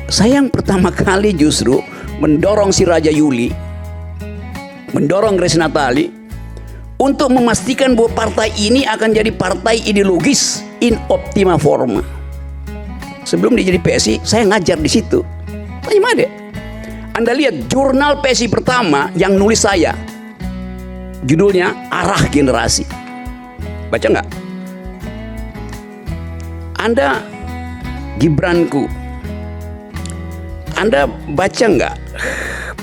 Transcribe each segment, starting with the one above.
Saya yang pertama kali justru mendorong si Raja Yuli, mendorong Grace Natali untuk memastikan bahwa partai ini akan jadi partai ideologis in optima forma. Sebelum dia jadi PSI, saya ngajar di situ. Tanya Made. Anda lihat jurnal PSI pertama yang nulis saya, judulnya Arah Generasi. Baca nggak? Anda Gibranku, Anda baca nggak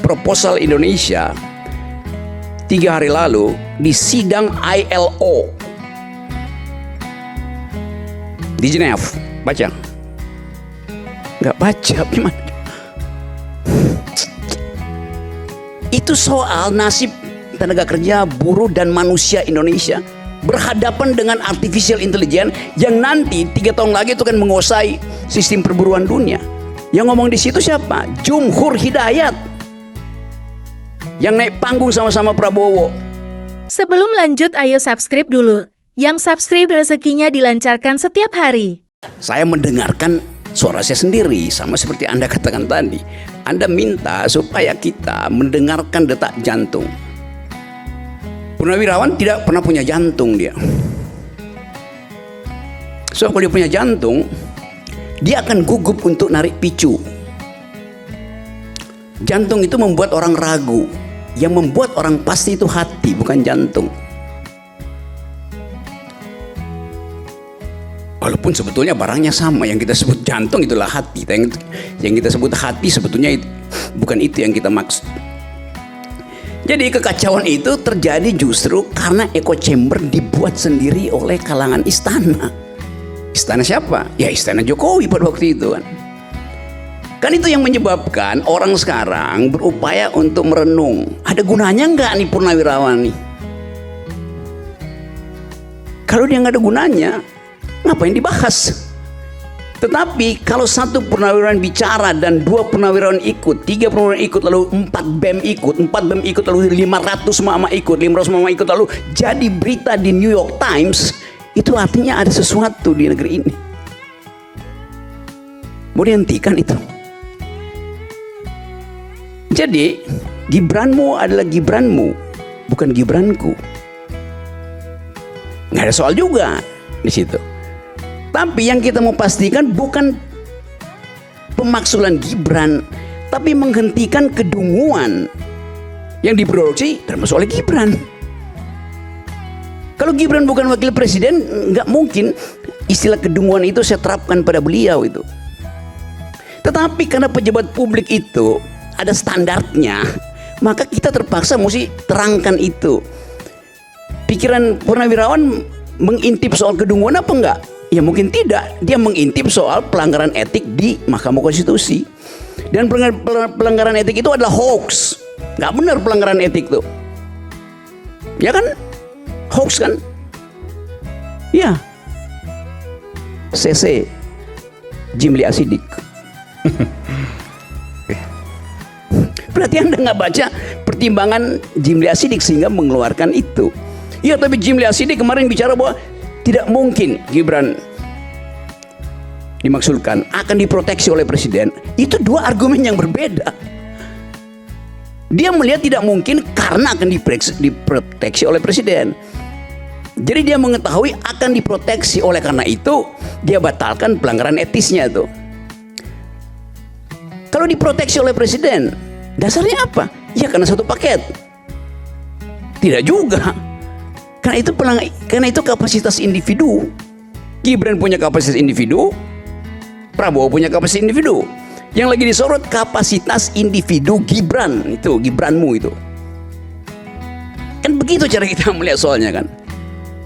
proposal Indonesia 3 hari lalu di sidang ILO di Geneva? Baca? Nggak baca, gimana? Itu soal nasib tenaga kerja, buruh dan manusia Indonesia berhadapan dengan artificial intelligence yang nanti 3 tahun lagi itu akan menguasai sistem perburuan dunia. Yang ngomong di situ siapa? Jumhur Hidayat, yang naik panggung sama-sama Prabowo. Sebelum lanjut, ayo subscribe dulu. Yang subscribe rezekinya dilancarkan setiap hari. Saya mendengarkan suara saya sendiri, sama seperti Anda katakan tadi. Anda minta supaya kita mendengarkan detak jantung. Purnawirawan tidak pernah punya jantung dia. So kalau dia punya jantung, dia akan gugup untuk narik picu. Jantung itu membuat orang ragu. Yang membuat orang pasti itu hati, bukan jantung. Walaupun sebetulnya barangnya sama, yang kita sebut jantung itulah hati. Yang kita sebut hati sebetulnya bukan itu yang kita maksud. Jadi kekacauan itu terjadi justru karena echo chamber dibuat sendiri oleh kalangan istana. Istana siapa? Ya istana Jokowi pada waktu itu kan. Kan itu yang menyebabkan orang sekarang berupaya untuk merenung. Ada gunanya nggak nih Purnawirawan nih? Kalau dia nggak ada gunanya, ngapain dibahas? Tetapi kalau 1 purnawirawan bicara dan 2 purnawirawan ikut, 3 purnawirawan ikut, lalu 4 BEM ikut, 4 BEM ikut, lalu 500 mama ikut, 500 mama ikut, lalu jadi berita di New York Times, itu artinya ada sesuatu di negeri ini. Mau dihentikan itu. Jadi Gibranmu adalah Gibranmu, bukan Gibranku. Nggak ada soal juga di situ. Tapi yang kita mau pastikan bukan pemaksulan Gibran, tapi menghentikan kedunguan yang diproduksi termasuk oleh Gibran. Kalau Gibran bukan wakil presiden, nggak mungkin istilah kedunguan itu saya terapkan pada beliau itu. Tetapi karena pejabat publik itu ada standarnya, maka kita terpaksa mesti terangkan itu. Pikiran Purnawirawan mengintip soal kedunguan apa enggak? Ya mungkin tidak. Dia mengintip soal pelanggaran etik di Mahkamah Konstitusi. Dan pelanggaran etik itu adalah hoax. Nggak benar pelanggaran etik tuh. Ya kan? Hoax kan? Ya. CC Jimli Asidik. Berarti Anda nggak baca pertimbangan Jimli Asidik sehingga mengeluarkan itu. Ya tapi Jimli Asidik kemarin bicara bahwa tidak mungkin Gibran dimaksudkan akan diproteksi oleh presiden. Itu 2 argumen yang berbeda. Dia melihat tidak mungkin karena akan diproteksi oleh presiden. Jadi dia mengetahui akan diproteksi, oleh karena itu dia batalkan pelanggaran etisnya tuh. Kalau diproteksi oleh presiden, dasarnya apa? Ya karena satu paket. Tidak juga. Karena itu kapasitas individu. Gibran punya kapasitas individu, Prabowo punya kapasitas individu. Yang lagi disorot kapasitas individu Gibran, itu Gibranmu itu. Kan begitu cara kita melihat soalnya kan.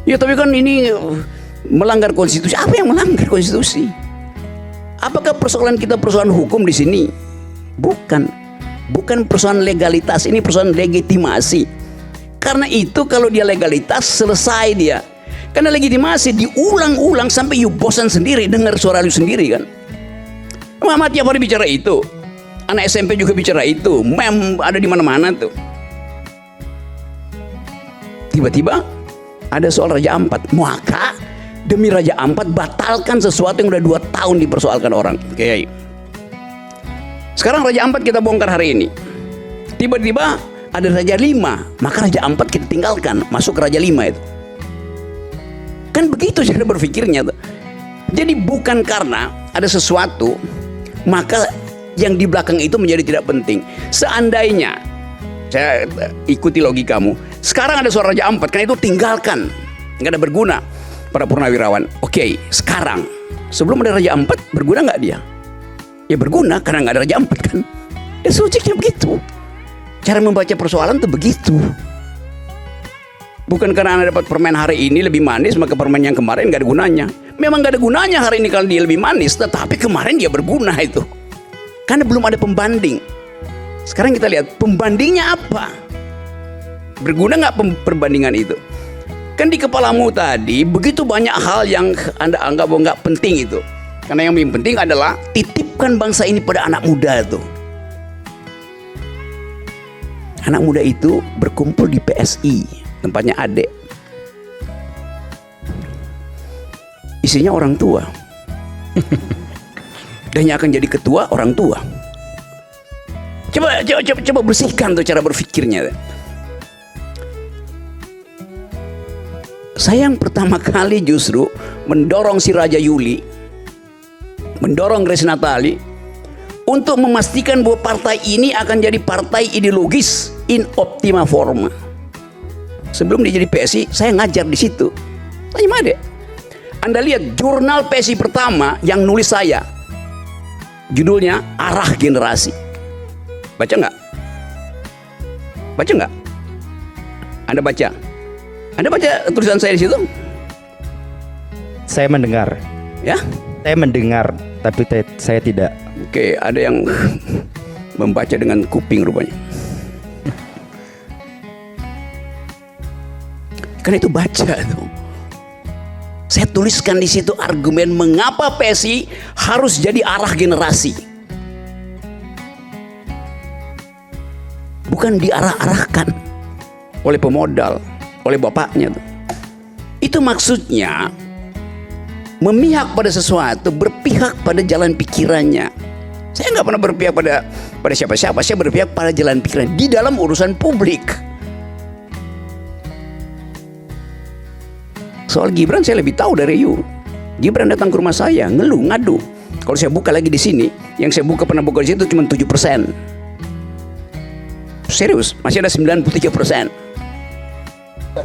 Ya tapi kan ini melanggar konstitusi. Apa yang melanggar konstitusi? Apakah persoalan kita persoalan hukum di sini? Bukan persoalan legalitas, ini persoalan legitimasi. Karena itu kalau dia legalitas selesai dia. Karena legitimasi diulang-ulang sampai you bosan sendiri dengar suara lu sendiri kan. Muhammad tiap hari bicara itu. Anak SMP juga bicara itu. Mem ada di mana-mana tuh. Tiba-tiba ada soal Raja Ampat. Maka demi Raja Ampat batalkan sesuatu yang udah 2 tahun dipersoalkan orang. Oke. Sekarang Raja Ampat kita bongkar hari ini. Tiba-tiba ada Raja 5, maka Raja Ampat kita tinggalkan, masuk ke Raja 5 itu. Kan begitu cara berpikirnya tuh. Jadi bukan karena ada sesuatu maka yang di belakang itu menjadi tidak penting. Seandainya saya ikuti logikamu, sekarang ada seorang Raja Ampat, karena itu tinggalkan, nggak ada berguna para purnawirawan. Oke, sekarang sebelum ada Raja Ampat berguna nggak dia? Ya berguna karena nggak ada Raja Ampat kan. Dan logiknya begitu. Cara membaca persoalan tuh begitu. Bukan karena Anda dapat permen hari ini lebih manis, maka permen yang kemarin nggak ada gunanya. Memang nggak ada gunanya hari ini kalau dia lebih manis, tetapi kemarin dia berguna itu. Karena belum ada pembanding. Sekarang kita lihat pembandingnya apa? Berguna nggak perbandingan itu? Kan di kepalamu tadi begitu banyak hal yang Anda anggap nggak penting itu. Karena yang paling penting adalah titipkan bangsa ini pada anak muda itu. Anak muda itu berkumpul di PSI, tempatnya adek. Isinya orang tua. Dan yang akan jadi ketua orang tua. Coba bersihkan tuh cara berpikirnya. Saya yang pertama kali justru mendorong si Raja Yuli, mendorong Grace Natali untuk memastikan bahwa partai ini akan jadi partai ideologis in optima forma. Sebelum dia jadi PSI, saya ngajar di situ. Tanya Made. Anda lihat jurnal PSI pertama yang nulis saya. Judulnya Arah Generasi. Baca nggak? Baca nggak? Anda baca? Anda baca tulisan saya di situ? Saya mendengar. Ya? Saya mendengar, tapi saya tidak. Oke, ada yang membaca dengan kuping rupanya. Karena itu baca tuh. Saya tuliskan di situ argumen mengapa PSI harus jadi arah generasi. Bukan diarah-arahkan oleh pemodal, oleh bapaknya tuh. Itu maksudnya memihak pada sesuatu, berpihak pada jalan pikirannya. Saya nggak pernah berpihak pada siapa-siapa. Saya berpihak pada jalan pikiran di dalam urusan publik. Soal Gibran saya lebih tahu dari you. Gibran datang ke rumah saya, ngeluh, ngadu. Kalau saya buka lagi di sini, yang saya pernah buka di situ cuma 7%. Serius, masih ada 93%.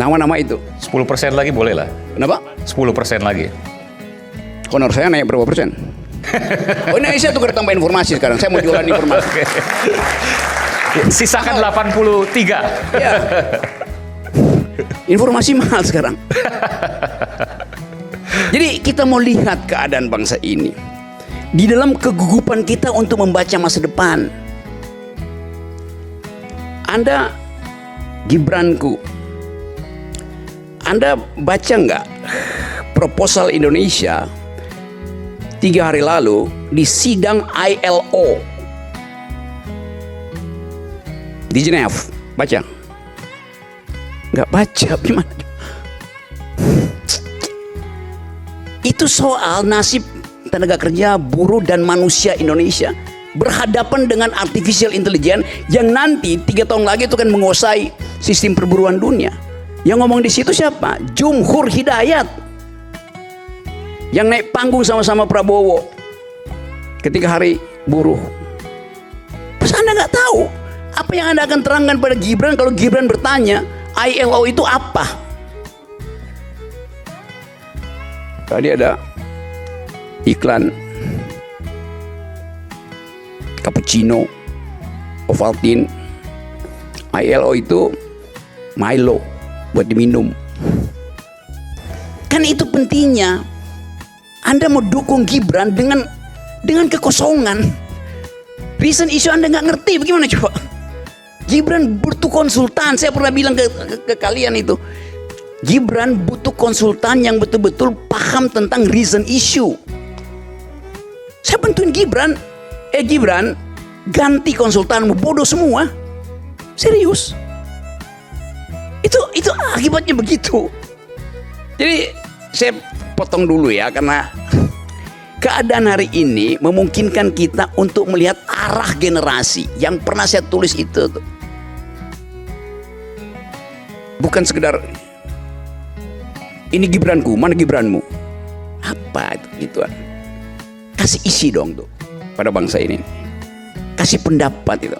Nama-nama itu. 10% lagi boleh lah. Kenapa? 10% lagi. Honor saya naik berapa persen? Oh ini saya tukar tambah informasi sekarang. Saya mau jualan informasi. Sisakan 83. Ya. Informasi mahal sekarang. Jadi kita mau lihat keadaan bangsa ini di dalam kegugupan kita untuk membaca masa depan. Anda Gibranku, Anda baca nggak proposal Indonesia 3 hari lalu di sidang ILO di Geneva? Baca? Nggak baca, gimana? Itu soal nasib tenaga kerja, buruh dan manusia Indonesia berhadapan dengan artificial intelligence yang nanti 3 tahun lagi itu kan menguasai sistem perburuan dunia. Yang ngomong di situ siapa? Jumhur Hidayat, yang naik panggung sama-sama Prabowo ketika hari buruh. Terus Anda nggak tahu apa yang Anda akan terangkan pada Gibran kalau Gibran bertanya ILO itu apa? Tadi ada iklan cappuccino, Ovaltine. ILO itu Milo buat diminum. Kan itu pentingnya. Anda mau dukung Gibran dengan kekosongan. Reason issue Anda nggak ngerti, bagaimana coba? Gibran butuh konsultan. Saya pernah bilang ke kalian itu, Gibran butuh konsultan yang betul-betul paham tentang reason issue. Saya bantuin Gibran. Gibran, ganti konsultanmu, bodoh semua. Serius. Itu akibatnya begitu. Jadi saya potong dulu ya, karena keadaan hari ini memungkinkan kita untuk melihat arah generasi yang pernah saya tulis itu tuh. Bukan sekedar ini Gibranku, mana Gibranmu? Apa itu gituan? Kasih isi dong tuh pada bangsa ini. Kasih pendapat itu.